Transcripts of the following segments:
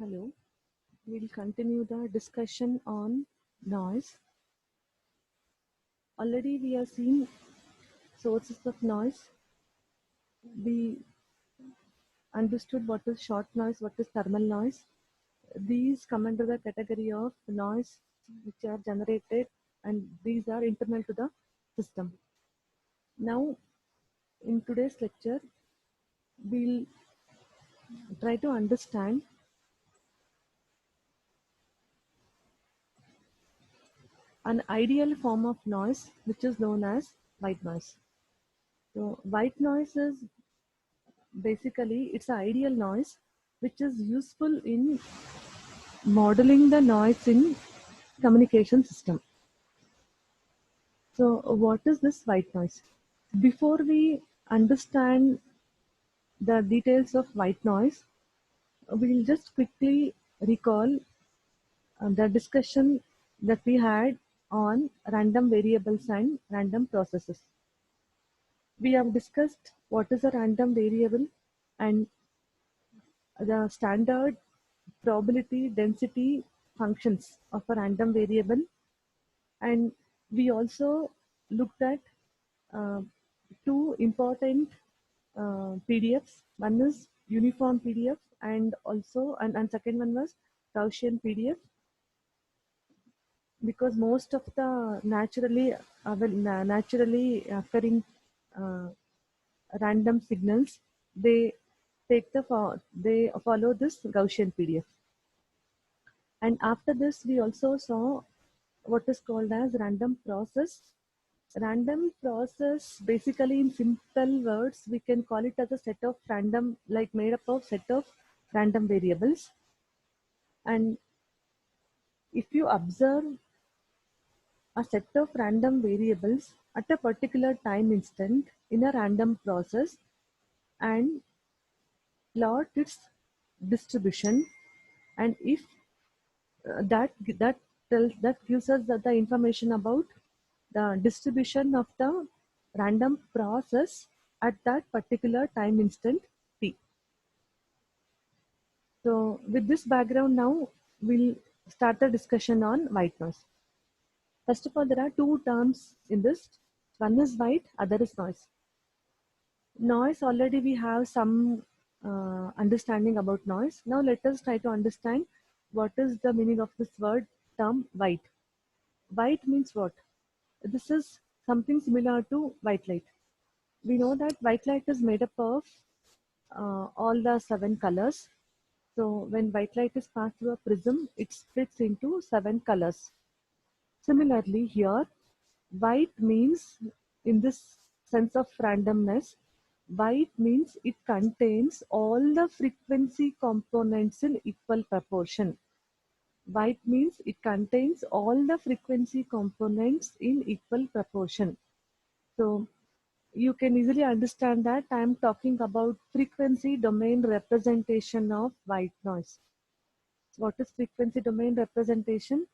Hello, we'll continue the discussion on noise. Already we have seen sources of noise. We understood what is short noise, what is thermal noise. These come under the category of noise which are generated, and these are internal to the system. Now, in today's lecture, we'll try to understand an ideal form of noise which is known as white noise. So, white noise is basically it's an ideal noise which is useful in modeling the noise in communication system. So what is this white noise? Before we understand the details of white noise, we'll just quickly recall the discussion that we had on random variables and random processes. We have discussed what is a random variable and the standard probability density functions of a random variable, and we also looked at uh, two important PDFs. One is uniform PDF and also and second one was Gaussian PDF, because most of the naturally occurring uh, random signals, they they follow this Gaussian PDF. And after this, we also saw what is called as random process. Random process, basically in simple words, we can call it as a set of random, like made up of set of random variables. And if you observe a set of random variables at a particular time instant in a random process and plot its distribution, and if that gives us the information about the distribution of the random process at that particular time instant t. So with this background, now we'll start the discussion on white noise. First of all, there are two terms in this. One is white, other is noise. Noise, already we have some understanding about noise. Now let us try to understand what is the meaning of this word term white. White means what? This is something similar to white light. We know that white light is made up of all the 7 colors. So when white light is passed through a prism, it splits into 7 colors. Similarly here, white means, in this sense of randomness, white means it contains all the frequency components in equal proportion. White means it contains all the frequency components in equal proportion. So you can easily understand that I am talking about frequency domain representation of white noise. What is frequency domain representation?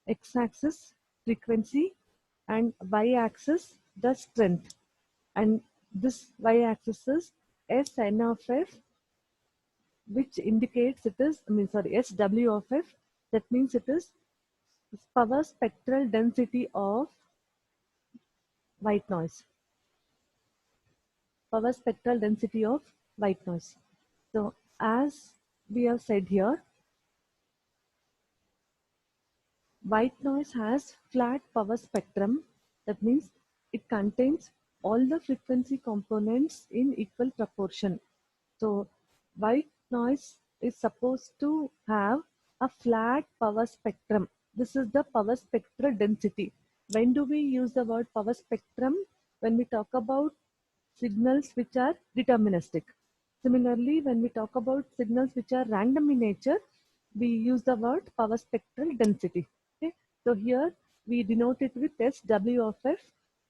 X-axis frequency and y-axis the strength, and this y-axis is Sn of f, which indicates it is Sw of f, that means it is power spectral density of white noise. Power spectral density of white noise. So as we have said here, white noise has flat power spectrum. That means it contains all the frequency components in equal proportion. So white noise is supposed to have a flat power spectrum. This is the power spectral density. When do we use the word power spectrum? When we talk about signals which are deterministic. Similarly, when we talk about signals which are random in nature, we use the word power spectral density. Okay? So here we denote it with SW of f.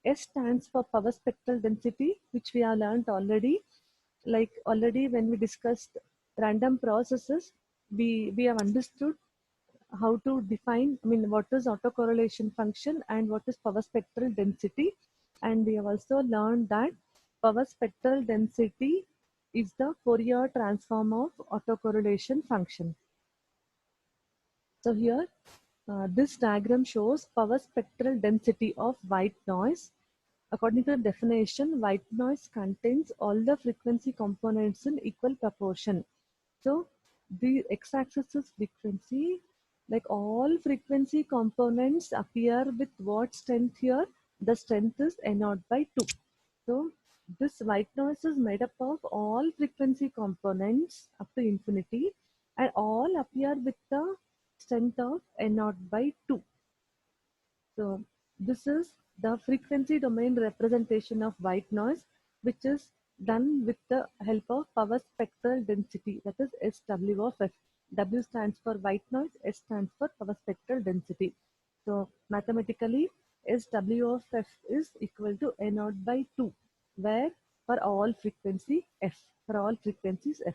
S stands for power spectral density, which we have learned already. Like already when we discussed random processes, we have understood how to define, what is autocorrelation function and what is power spectral density. And we have also learned that power spectral density is the Fourier transform of autocorrelation function. So here, this diagram shows power spectral density of white noise. According to the definition, white noise contains all the frequency components in equal proportion. So the x-axis is frequency, like all frequency components appear with what strength here? The strength is N0 by 2. So this white noise is made up of all frequency components up to infinity and all appear with the strength of N0 by 2. So this is the frequency domain representation of white noise, which is done with the help of power spectral density, that is SW of F. W stands for white noise, S stands for power spectral density. So mathematically, SW of F is equal to N0 by 2, where for all frequency F, for all frequencies F.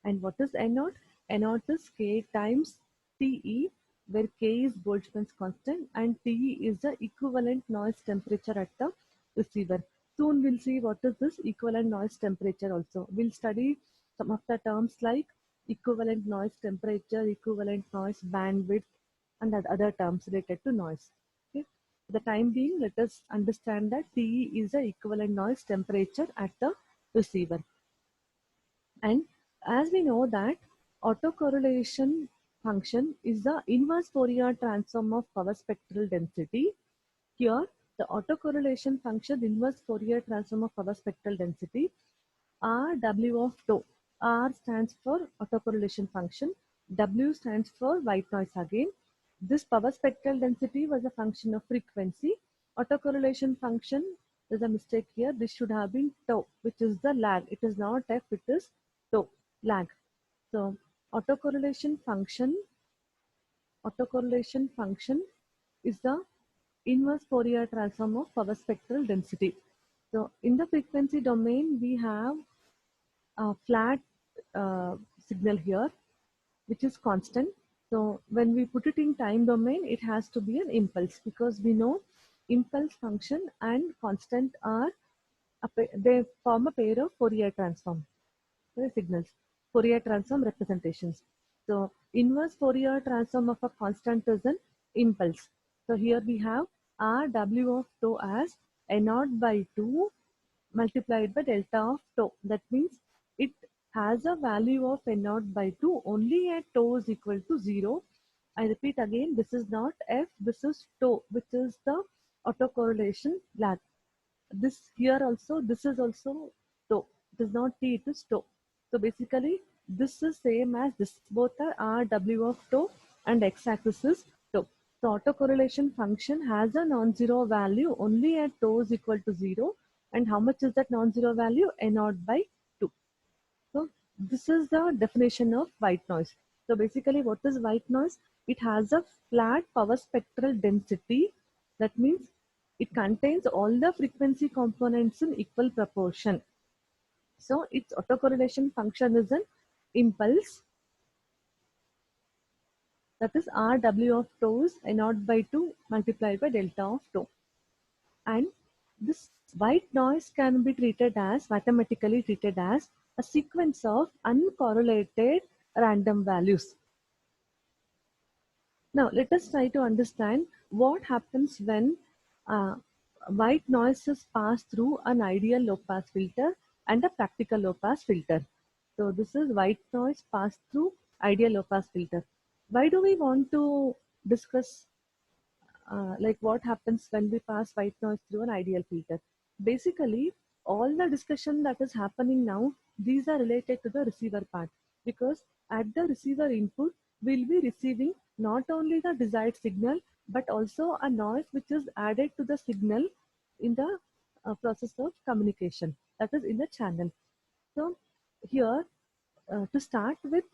And what is N0? N0 is K times TE, where K is Boltzmann's constant and TE is the equivalent noise temperature at the receiver. Soon we'll see what is this equivalent noise temperature also. We'll study some of the terms like equivalent noise temperature, equivalent noise bandwidth, and other terms related to noise. Okay. For the time being, let us understand that TE is the equivalent noise temperature at the receiver. And as we know that autocorrelation function is the inverse Fourier transform of power spectral density. Here, the autocorrelation function inverse Fourier transform of power spectral density RW of tau. R stands for autocorrelation function. W stands for white noise again. This power spectral density was a function of frequency. Autocorrelation function, there's a mistake here. This should have been tau, which is the lag. It is not F, it is tau, lag. So autocorrelation function is the inverse Fourier transform of power spectral density. So in the frequency domain, we have a flat signal here, which is constant. So when we put it in time domain, it has to be an impulse, because we know impulse function and constant are they form a pair of Fourier transform signals, Fourier transform representations. So inverse Fourier transform of a constant is an impulse. So here we have RW of tau as N0 by 2 multiplied by delta of tau. That means it has a value of N0 by 2 only at tau is equal to 0. I repeat again, this is not F, this is tau, which is the autocorrelation lag. This here also, this is also tau. It is not T, it is tau. So basically, this is same as this. Both are RW of tau and x-axis is tau. So autocorrelation function has a non-zero value only at tau is equal to 0. And how much is that non-zero value? N0 by 2. So this is the definition of white noise. So basically, what is white noise? It has a flat power spectral density. That means it contains all the frequency components in equal proportion. So its autocorrelation function is an impulse, that is RW of tau is N0 by 2 multiplied by delta of tau. And this white noise can be treated as, mathematically treated as, a sequence of uncorrelated random values. Now let us try to understand what happens when white noises pass through an ideal low pass filter and a practical low pass filter. So this is white noise passed through ideal low pass filter. Why do we want to discuss like what happens when we pass white noise through an ideal filter? Basically, all the discussion that is happening now, these are related to the receiver part, because at the receiver input, we'll be receiving not only the desired signal, but also a noise which is added to the signal in the process of communication, that is in the channel. So here, to start with,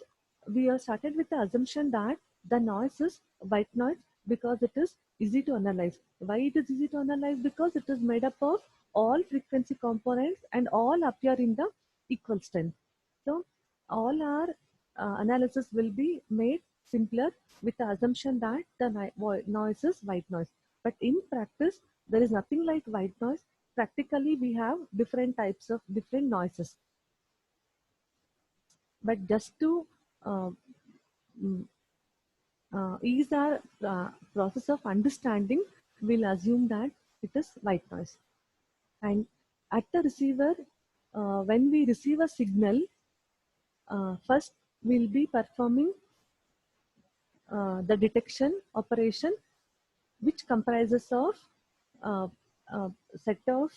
we are started with the assumption that the noise is white noise because it is easy to analyze. Why it is easy to analyze? Because it is made up of all frequency components and all appear in the equal strength. So all our analysis will be made simpler with the assumption that the noise is white noise. But in practice, there is nothing like white noise. Practically, we have different types of different noises. But just to uh, mm, ease our process of understanding, we'll assume that it is white noise. And at the receiver, when we receive a signal, first we'll be performing the detection operation, which comprises of uh, a set of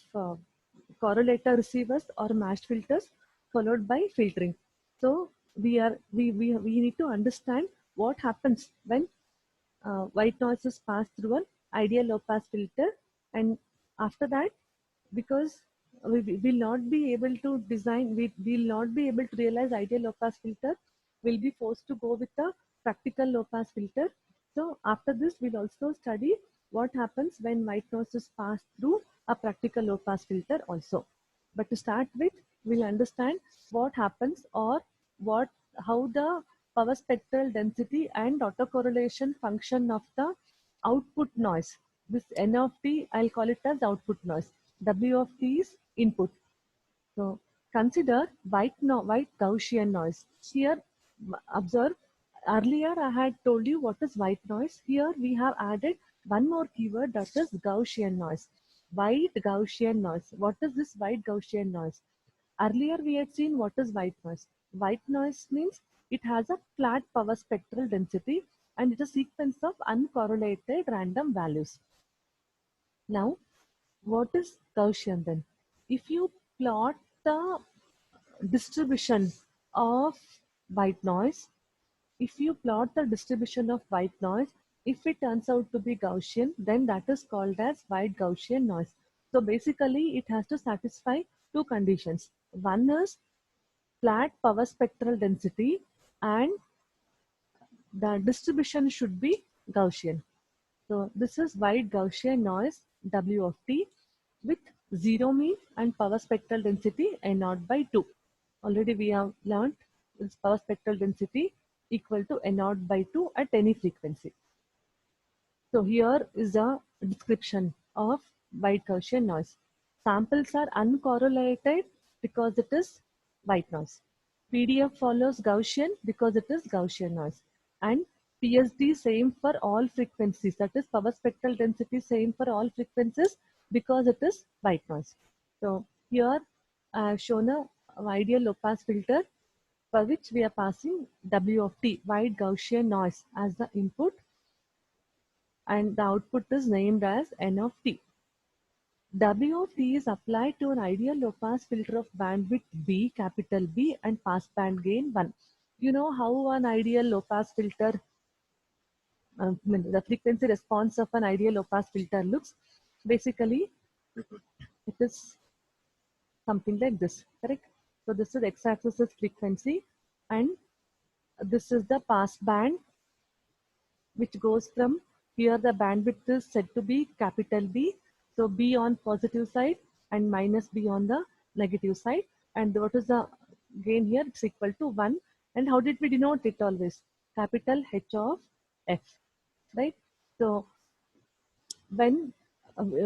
correlator receivers or matched filters followed by filtering. So we need to understand what happens when white noise is passed through an ideal low pass filter, and after that, because we will not be able to design, we will not be able to realize ideal low pass filter, we'll be forced to go with the practical low pass filter. So after this, we'll also study what happens when white noise is passed through a practical low pass filter also. But to start with, we'll understand what happens, or what how the power spectral density and autocorrelation function of the output noise. This N of T, I'll call it as output noise. W of T is input. So consider white Gaussian noise. Here, observe, earlier I had told you what is white noise. Here we have added one more keyword, that is Gaussian noise. White Gaussian noise. What is this white Gaussian noise? Earlier we had seen what is white noise. White noise means it has a flat power spectral density and it's a sequence of uncorrelated random values. Now, what is Gaussian then? If you plot the distribution of white noise, if you plot the distribution of white noise, if it turns out to be Gaussian, then that is called as white Gaussian noise. So basically, it has to satisfy two conditions. One is flat power spectral density, and the distribution should be Gaussian. So this is white Gaussian noise W of T with zero mean and power spectral density N0 by 2. Already we have learned this power spectral density equal to N0 by 2 at any frequency. So here is a description of white Gaussian noise. Samples are uncorrelated because it is white noise. PDF follows Gaussian because it is Gaussian noise. And PSD same for all frequencies. That is power spectral density same for all frequencies because it is white noise. So here I have shown a ideal low pass filter for which we are passing W of T, white Gaussian noise, as the input, and the output is named as N of T. W of T is applied to an ideal low pass filter of bandwidth B, capital B, and pass band gain 1. You know how an ideal low pass filter, the frequency response of an ideal low pass filter looks. Basically, it is something like this, correct? So this is x-axis is frequency, and this is the pass band, which goes from here. The bandwidth is said to be capital B. So B on positive side and minus B on the negative side. And what is the gain here? It's equal to 1. And how did we denote it always? Capital H of F, right? So when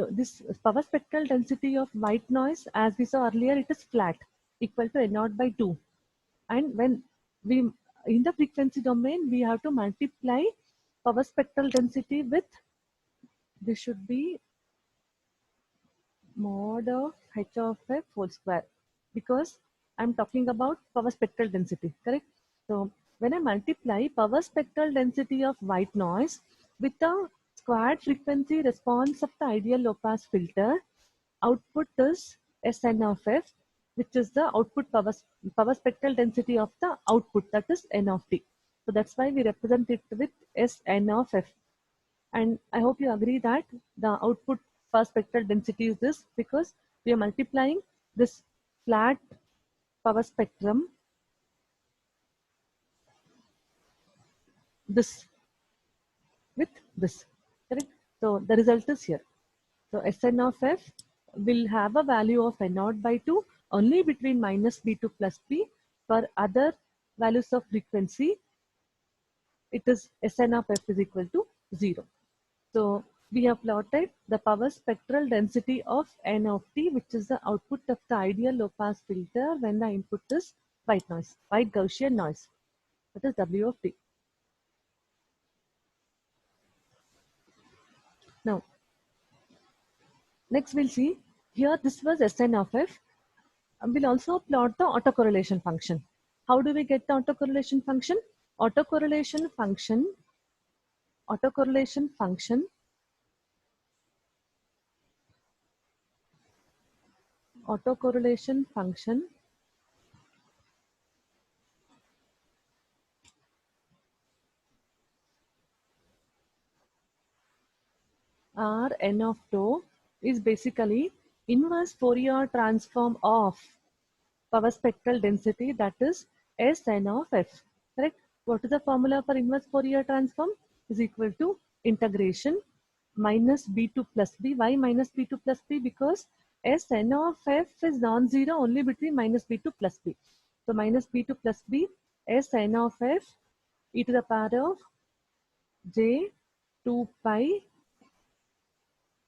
this power spectral density of white noise, as we saw earlier, it is flat, equal to N0 by 2. And when we, in the frequency domain, we have to multiply power spectral density with, this should be mod of H of F whole square, because I'm talking about power spectral density, correct? So when I multiply power spectral density of white noise with the squared frequency response of the ideal low pass filter, output is Sn of F, which is the output power spectral density of the output, that is N of T. So that's why we represent it with Sn of F. And I hope you agree that the output per spectral density is this, because we are multiplying this flat power spectrum, this, with this, correct? So the result is here. So Sn of F will have a value of N0 by 2 only between minus B to plus B. For other values of frequency, it is Sn of F is equal to 0. So we have plotted the power spectral density of N of T, which is the output of the ideal low pass filter when the input is white noise, white Gaussian noise. That is W of t. Now, next we'll see here this was Sn of f. We'll also plot the autocorrelation function. How do we get the autocorrelation function? Autocorrelation function, autocorrelation function, autocorrelation function Rn of tau is basically inverse Fourier transform of power spectral density, that is Sn of f. Correct? What is the formula for inverse Fourier transform? Is equal to integration minus b2 plus b. Why minus b2 plus b? Because Sn of f is non-zero only between minus b2 plus b. So minus b2 plus b, Sn of f e to the power of j 2 pi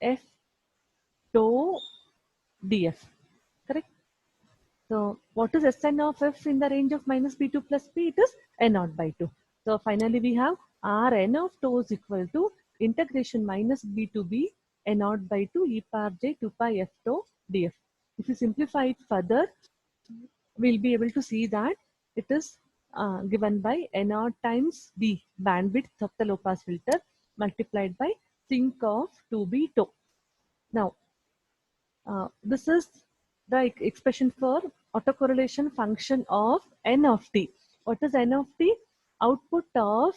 f tau df. Correct? So what is Sn of f in the range of minus b2 plus b? It is n0 by 2. So finally we have Rn of tau is equal to integration minus b to b n0 by 2 e power j 2 pi f tau df. If you simplify it further, we'll be able to see that it is given by n0 times b, bandwidth of the low pass filter, multiplied by sinc of 2b tau. Now, this is the expression for autocorrelation function of n of t. What is n of t? Output of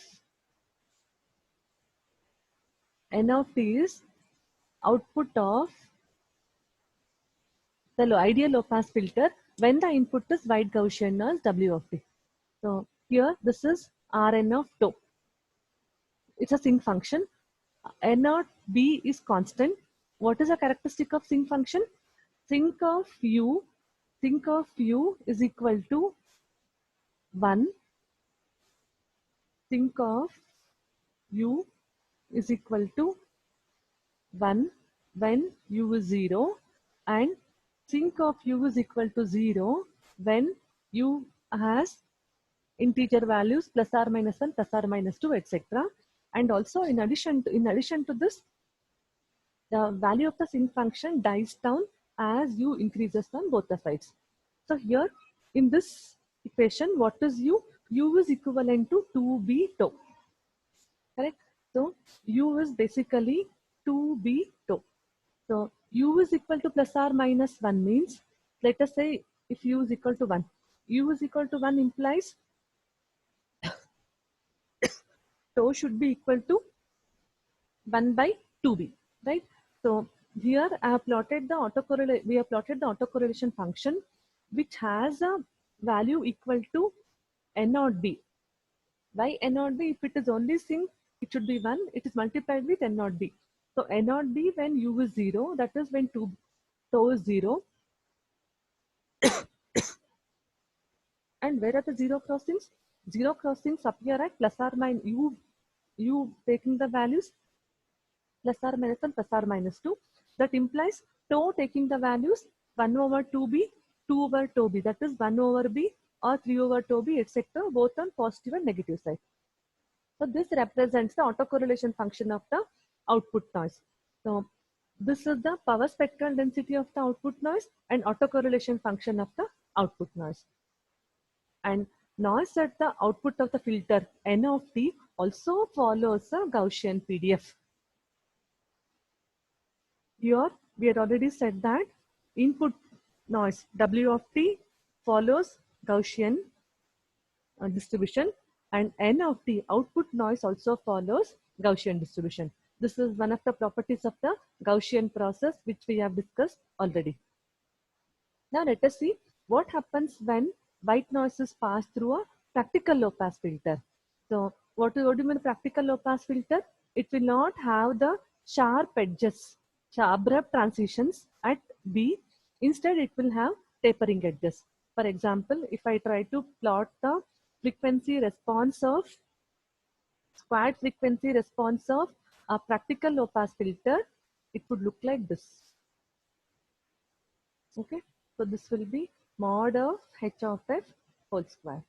n of t is output of the ideal low pass filter when the input is white Gaussian as W of t. So here this is Rn of tau. It's a sinc function. N naught b is constant. What is the characteristic of sinc function? Sinc of u is equal to 1. Sinc of u is equal to 1 when u is 0, and sinc of u is equal to 0 when u has integer values plus or minus 1, plus or minus 2, etc. And also in addition to this, the value of the sinc function dies down as u increases on both the sides. So here in this equation, what is u? U is equivalent to 2b tau. Correct? So u is basically 2b tau. So u is equal to plus or minus 1 means, let us say if u is equal to 1. U is equal to 1 implies tau should be equal to 1 by 2b, right? So here I have plotted the autocorrelation function which has a value equal to n naught b. Why n naught b? If it is only sinc, it should be 1. It is multiplied with n naught b. So n naught b when u is 0, that is when tau is 0. And where are the zero crossings? Zero crossings appear at plus or minus u taking the values plus or minus 1, plus or minus 2. That implies tau taking the values 1 over 2b, 2 over tau b. That is 1 over b or 3 over tau b, etc. both on positive and negative side. So this represents the autocorrelation function of the output noise. So this is the power spectral density of the output noise and autocorrelation function of the output noise. And noise at the output of the filter n of t also follows a Gaussian PDF. Here we had already said that input noise W of t follows Gaussian distribution, and n of t output noise also follows Gaussian distribution. This is one of the properties of the Gaussian process which we have discussed already. Now let us see what happens when white noise is passed through a practical low pass filter. So what do you mean practical low pass filter? It will not have the sharp edges, abrupt transitions at B. Instead, it will have tapering edges. For example, if I try to plot the frequency response of squared frequency response of a practical low pass filter, it would look like this. Okay, so this will be mod of h of f whole square.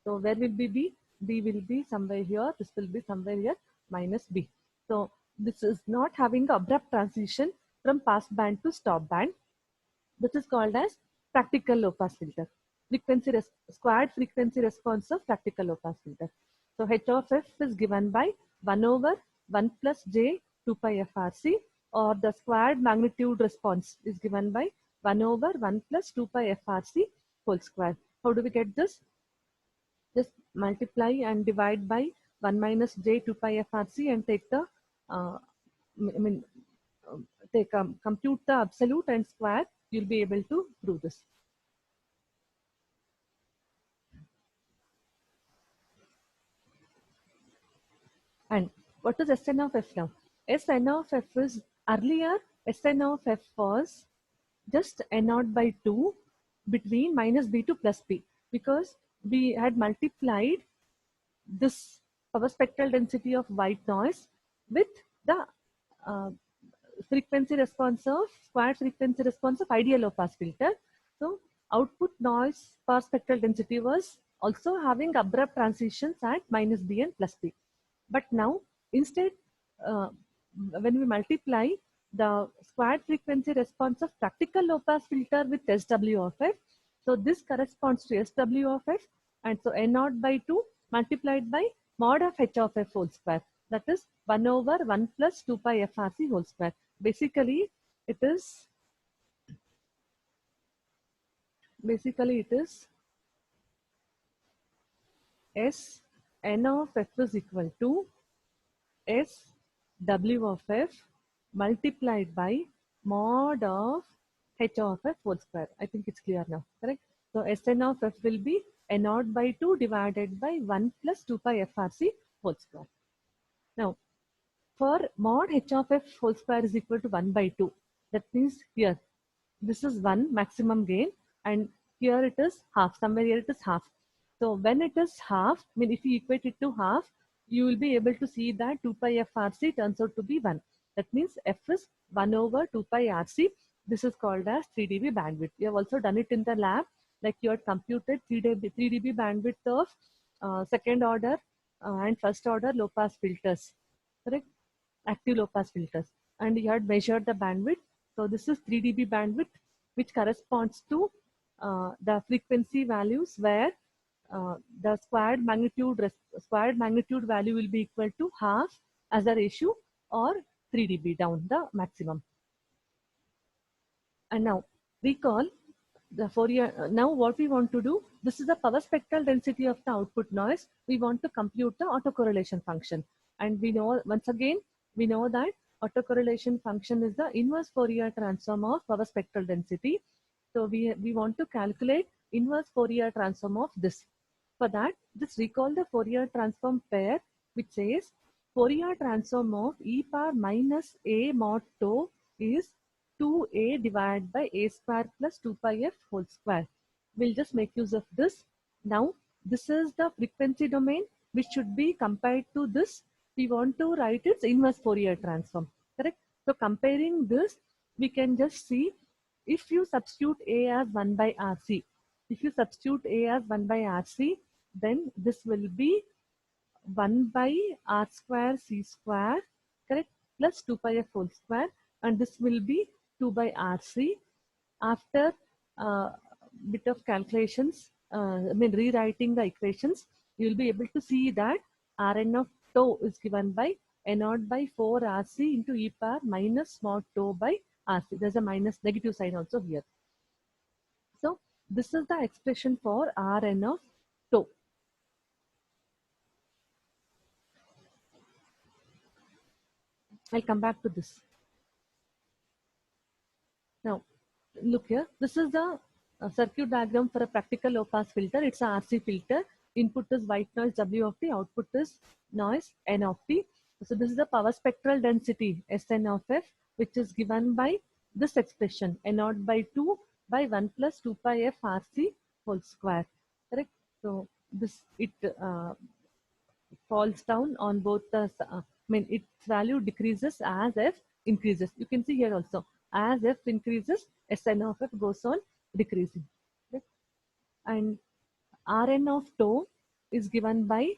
So where will be b? B will be somewhere here. This will be somewhere here minus b. So this is not having abrupt transition from pass band to stop band. This is called as practical low pass filter. Squared frequency response of practical low pass filter. So h of f is given by 1 over 1 plus j 2 pi frc, or the squared magnitude response is given by 1 over 1 plus 2 pi frc whole square. How do we get this? Just multiply and divide by 1 minus j 2 pi frc and take the I mean compute the absolute and square. You'll be able to prove this. And what is Sn of f now? Sn of f is earlier Sn of f was just n0 by 2 between minus b to plus b, because we had multiplied this power spectral density of white noise with the uh, frequency response of squared frequency response of ideal low pass filter. So output noise power spectral density was also having abrupt transitions at minus b and plus b. But now instead, uh, when we multiply the squared frequency response of practical low pass filter with SW of f, so this corresponds to SW of f, and so n0 by 2 multiplied by mod of h of f whole square, that is 1 over 1 plus 2 pi frc whole square. Basically it is S n of f is equal to S W of f multiplied by mod of h of f whole square. I think it's clear now, correct? So Sn of f will be n0 by 2 divided by 1 plus 2 pi frc whole square. Now, for mod h of f whole square is equal to 1 by 2. That means here, this is 1 maximum gain, and here it is half, somewhere here it is half. So when it is half, I mean if you equate it to half, you will be able to see that 2 pi frc turns out to be 1. That means f is 1 over 2 pi rc. This is called as 3 dB bandwidth. You have also done it in the lab, like you had computed 3 dB bandwidth of second order and first order low pass filters, correct? Active low pass filters, and you had measured the bandwidth. So this is 3 dB bandwidth, which corresponds to the frequency values where the squared magnitude value will be equal to half as a ratio, or 3 dB down the maximum. And now recall the Fourier. Now what we want to do, this is the power spectral density of the output noise. We want to compute the autocorrelation function, and we know, once again we know that autocorrelation function is the inverse Fourier transform of power spectral density. So we want to calculate inverse Fourier transform of this. For that, just recall the Fourier transform pair, which says Fourier transform of e power minus a mod tau is 2a divided by a square plus 2 pi f whole square. We'll just make use of this. Now, this is the frequency domain which should be compared to this. We want to write its inverse Fourier transform, correct? So comparing this, we can just see, if you substitute a as 1 by RC, if you substitute a as 1 by RC, then this will be 1 by r square c square, correct, plus 2 pi f whole square, and this will be 2 by rc. After bit of calculations, I mean rewriting the equations, you will be able to see that Rn of tau is given by n0 by 4 rc into e power minus mod tau by rc. There's a minus negative sign also here. So this is the expression for Rn of tau. I'll come back to this. Now, look here. This is the circuit diagram for a practical low pass filter. It's a RC filter. Input is white noise W of t. Output is noise N of t. So this is the power spectral density Sn of f, which is given by this expression N0 by 2 by 1 plus 2 pi f RC whole square. Correct. So this falls down on both the, I mean, its value decreases as f increases. You can see here also, as f increases, Sn of f goes on decreasing. Okay? And Rn of tau is given by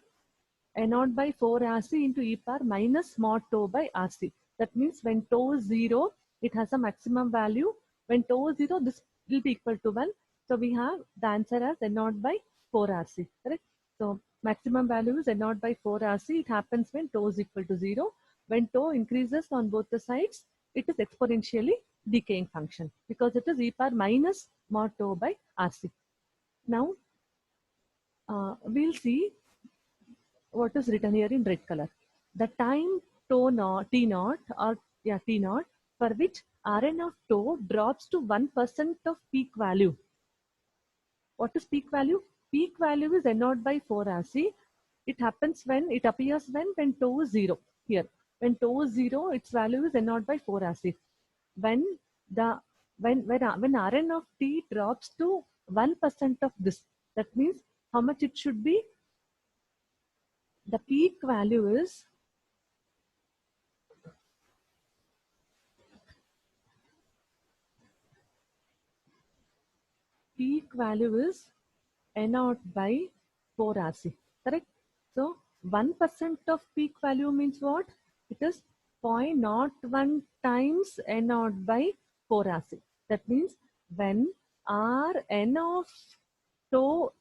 N0 by 4 Rc into e power minus mod tau by Rc. That means when tau is 0, it has a maximum value. When tau is 0, this will be equal to 1. So we have the answer as N0 by 4 Rc. Correct? So maximum value is N0 by 4 Rc. It happens when tau is equal to 0. When tau increases on both the sides, it is exponentially decaying function because it is e power minus mod tau by Rc. Now we'll see what is written here in red color. The time T naught or T naught for which Rn of tau drops to 1% of peak value. What is peak value? Peak value is N0 by 4 Rc. It happens when it appears when tau is 0. Here, when tau is 0, its value is N0 by 4 Rc. When Rn of t drops to 1% of this, that means how much it should be? The peak value is N0 by 4 Rc, correct? So 1% of peak value means what? It is 0.01 times N0 by 4 Rc. That means when Rn of tau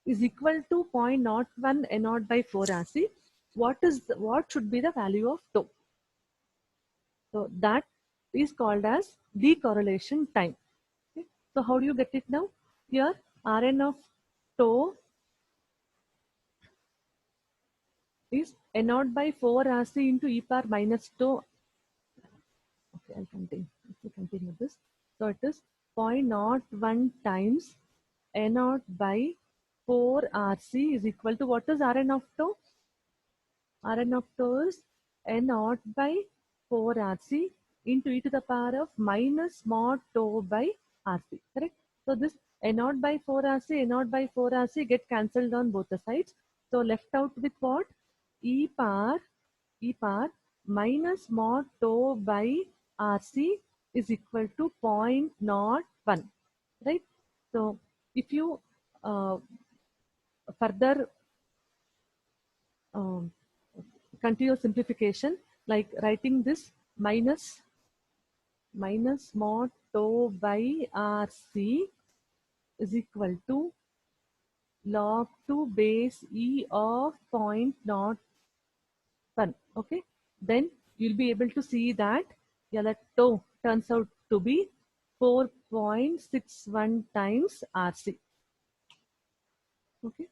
is equal to 0.01 N0 by 4 Rc, what should be the value of tau? So that is called as decorrelation time. Okay. So how do you get it now? Here Rn of tau is N0 by 4 Rc into e power minus tau. Okay, I'll continue. Let me continue this. So it is 0.01 times N0 by 4 Rc is equal to what is Rn of tau? Rn of tau is N0 by 4 Rc into e to the power of minus mod tau by Rc. Correct? So this N0 by 4 Rc, N0 by 4 Rc get cancelled on both the sides. So left out with what? E power minus mod tau by Rc is equal to 0.01. Right? So if you further um, continue simplification, like writing this minus mod tau by Rc is equal to log 2 base E of 0.01. Okay, then you'll be able to see that the tau turns out to be 4.61 times Rc. Okay,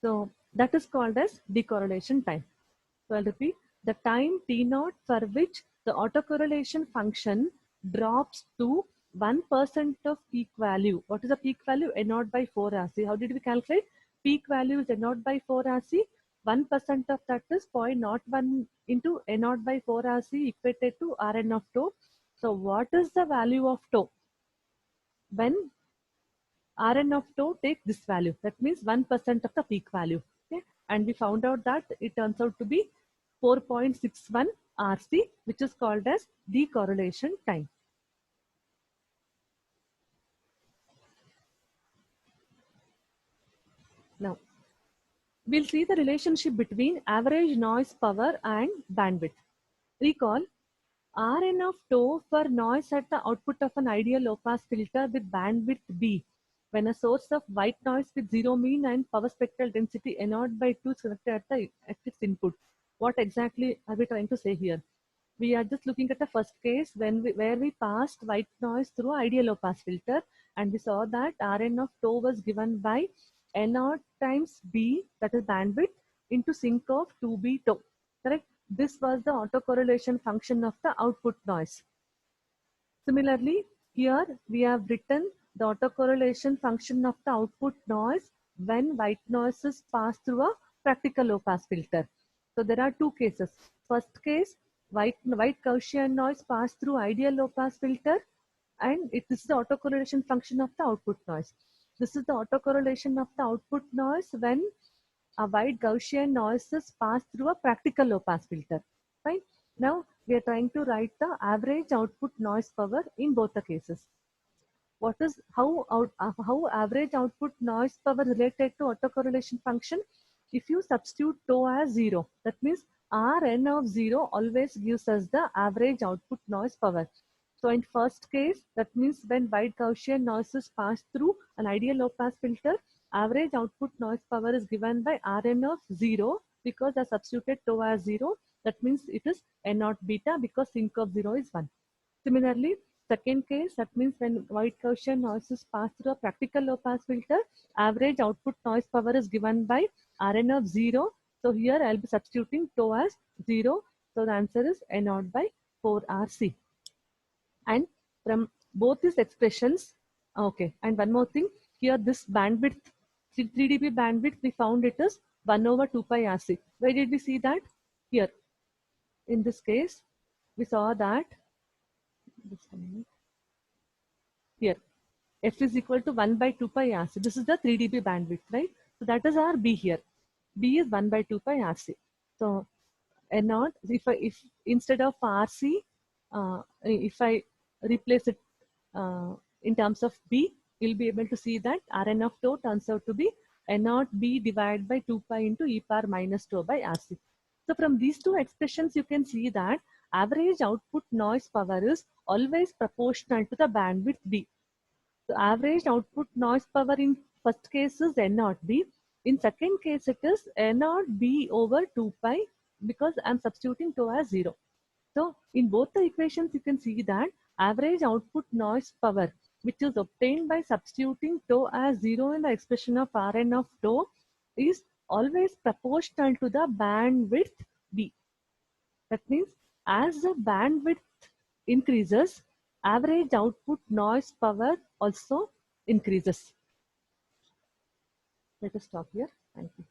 so that is called as decorrelation time. So I'll repeat, the time t naught for which the autocorrelation function drops to 1% of peak value. What is the peak value? N naught by 4 Rc. How did we calculate? Peak value is N naught by 4 Rc. 1% of that is 0.01 into N naught by 4 Rc equated to Rn of tau. So what is the value of tau? When Rn of tau take this value, that means 1% of the peak value. Okay, and we found out that it turns out to be 4.61 Rc, which is called as decorrelation time. Now, we'll see the relationship between average noise power and bandwidth. Recall, Rn of tau for noise at the output of an ideal low-pass filter with bandwidth B, when a source of white noise with zero mean and power spectral density N0 by 2 is connected at its input. What exactly are we trying to say here? We are just looking at the first case where we passed white noise through ideal low pass filter, and we saw that Rn of tau was given by N0 times B, that is bandwidth, into sinc of 2B tau. Correct? This was the autocorrelation function of the output noise. Similarly, here we have written the autocorrelation function of the output noise when white noise is passed through a practical low pass filter. So there are two cases. First case, white Gaussian noise passed through ideal low pass filter, and this is the autocorrelation function of the output noise. This is the autocorrelation of the output noise when a white Gaussian noise is passed through a practical low pass filter. Fine. Now we are trying to write the average output noise power in both the cases. what is how average output noise power related to autocorrelation function? If you substitute tau as 0, that means Rn of 0 always gives us the average output noise power. So in first case, that means when wide Gaussian noises pass through an ideal low pass filter, average output noise power is given by Rn of 0 because I substituted tau as 0. That means it is N0 beta because sinc of 0 is 1. Similarly, second case, that means when wide Gaussian noises pass through a practical low pass filter, average output noise power is given by Rn of 0. So here I'll be substituting tau as 0. So the answer is N0 by 4RC. And from both these expressions, okay, and one more thing, here this bandwidth, 3 dB bandwidth, we found it is 1 over 2 pi RC. Where did we see that? Here. In this case, we saw that here f is equal to 1 by 2 pi RC. This is the 3 dB bandwidth, right? So that is our B here. B is 1 by 2 pi RC. So N0, if instead of RC, if I replace it in terms of B, you'll be able to see that Rn of tau turns out to be N0 B divided by 2 pi into e power minus tau by RC. So from these two expressions, you can see that average output noise power is always proportional to the bandwidth B. So average output noise power in first case is N0 B. In second case, it is N0 B over 2 pi because I'm substituting tau as 0. So in both the equations, you can see that average output noise power, which is obtained by substituting tau as 0 in the expression of Rn of tau, is always proportional to the bandwidth B. That means as the bandwidth increases, average output noise power also increases. Let us stop here. Thank you.